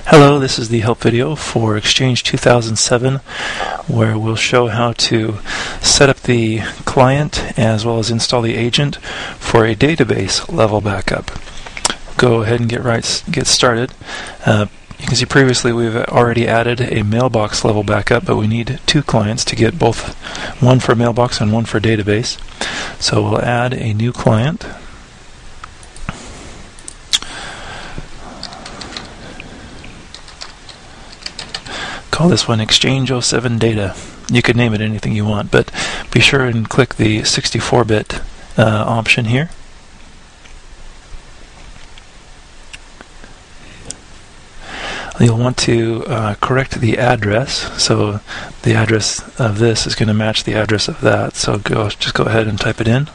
Hello, this is the help video for Exchange 2007, where we'll show how to set up the client as well as install the agent for a database level backup. Go ahead and get started. You can see previously we've already added a mailbox level backup, but we need two clients to get both, one for mailbox and one for database. So we'll add a new client. Call this one Exchange 07 Data. You could name it anything you want, but be sure and click the 64-bit option here. You'll want to correct the address, so the address of this is going to match the address of that, so just go ahead and type it in.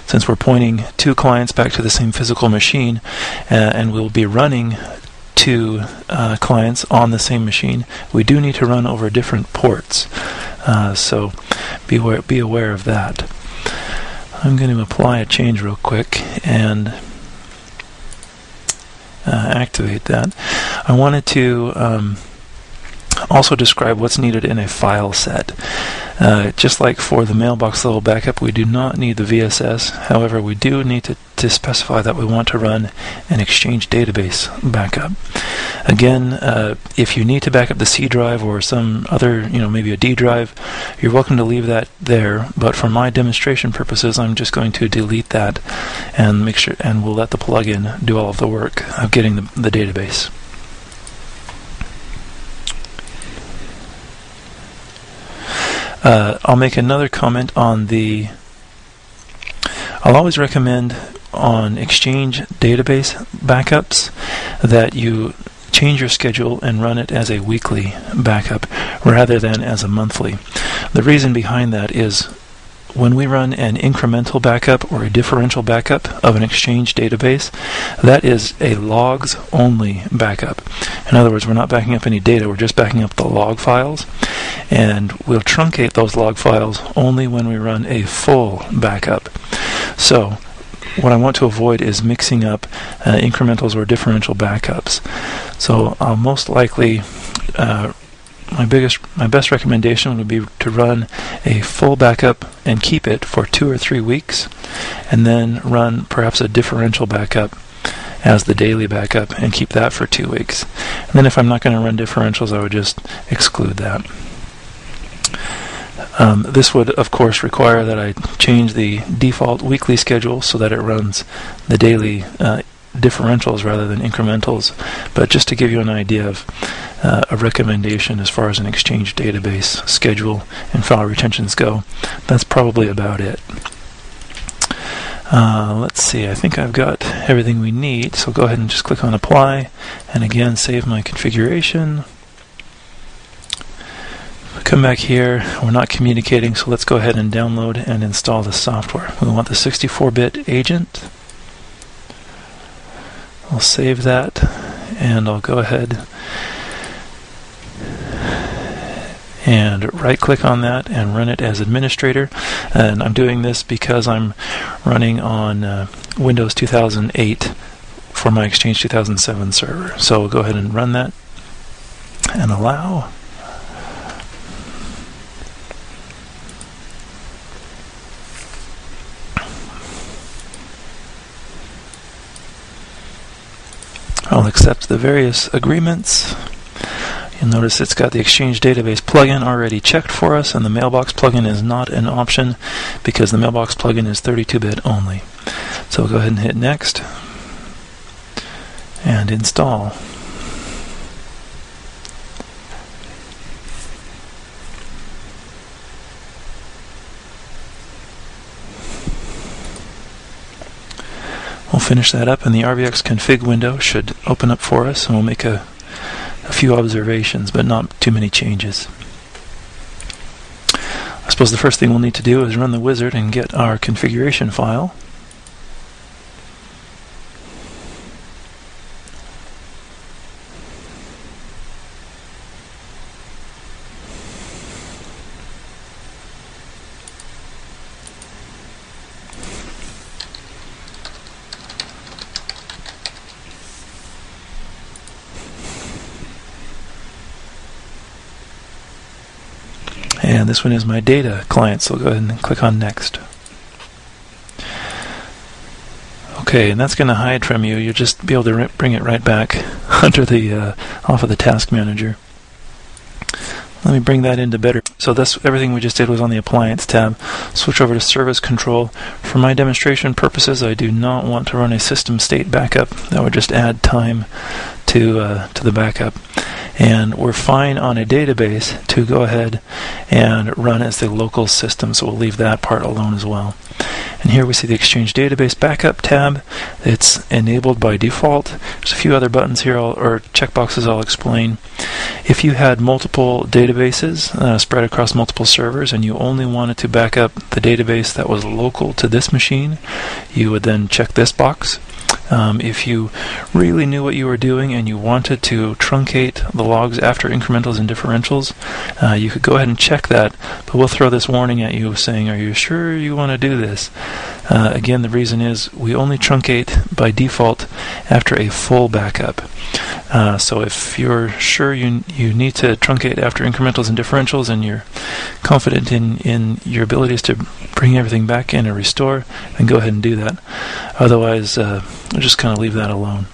Since we're pointing two clients back to the same physical machine, and we'll be running two clients on the same machine, we do need to run over different ports, so be aware of that. I'm going to apply a change real quick and activate that. I wanted to also describe what's needed in a file set. Just like for the mailbox level backup, we do not need the VSS. However, we do need to specify that we want to run an Exchange database backup. Again, if you need to back up the C drive or some other, maybe a D drive, you're welcome to leave that there. But for my demonstration purposes, I'm just going to delete that and make sure, and we'll let the plugin do all of the work of getting the database. I'll make another comment on I'll always recommend on Exchange database backups that you change your schedule and run it as a weekly backup rather than as a monthly. The reason behind that is when we run an incremental backup or a differential backup of an Exchange database, that is a logs only backup. In other words, we're not backing up any data, we're just backing up the log files, and we'll truncate those log files only when we run a full backup. So what I want to avoid is mixing up incrementals or differential backups. So I'll most likely my best recommendation would be to run a full backup and keep it for 2 or 3 weeks, and then run perhaps a differential backup as the daily backup and keep that for 2 weeks. And then if I'm not going to run differentials, I would just exclude that. This would of course require that I change the default weekly schedule so that it runs the daily differentials rather than incrementals, but just to give you an idea of a recommendation as far as an Exchange database schedule and file retentions go, that's probably about it. Let's see, I think I've got everything we need, so go ahead and just click on apply, and again save my configuration. Come back here, we're not communicating, so let's go ahead and download and install the software. We want the 64-bit agent. I'll save that, and I'll go ahead and right-click on that and run it as administrator. And I'm doing this because I'm running on Windows 2008 for my Exchange 2007 server. So we'll go ahead and run that and allow. I'll accept the various agreements. You'll notice it's got the Exchange database plugin already checked for us, and the mailbox plugin is not an option because the mailbox plugin is 32-bit only. So we'll go ahead and hit next and install. We'll finish that up, and the RVX config window should open up for us, and we'll make a few observations, but not too many changes. I suppose the first thing we'll need to do is run the wizard and get our configuration file. And this one is my data client, so go ahead and click on Next. Okay, and that's going to hide from you. You'll just be able to bring it right back under the off of the Task Manager. Let me bring that into better. So this everything we just did was on the Appliance tab. Switch over to Service Control. For my demonstration purposes, I do not want to run a system state backup. That would just add time to the backup. And we're fine on a database to go ahead and run as the local system, so we'll leave that part alone as well. And here we see the Exchange Database Backup tab. It's enabled by default. There's a few other buttons here, or checkboxes I'll explain. If you had multiple databases spread across multiple servers and you only wanted to back up the database that was local to this machine, you would then check this box. If you really knew what you were doing and you wanted to truncate the logs after incrementals and differentials, you could go ahead and check that, but we'll throw this warning at you saying, are you sure you want to do this? Again, the reason is we only truncate by default after a full backup. So if you're sure you need to truncate after incrementals and differentials and you're confident in your abilities to bring everything back in and restore, then go ahead and do that. Otherwise, I'll just kind of leave that alone.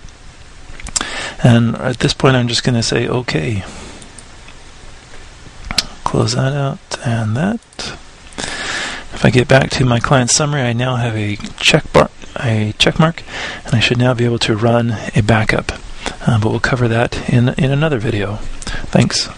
And at this point, I'm just going to say OK. Close that out and that. If I get back to my client summary, I now have a check mark, and I should now be able to run a backup. But we'll cover that in another video. Thanks.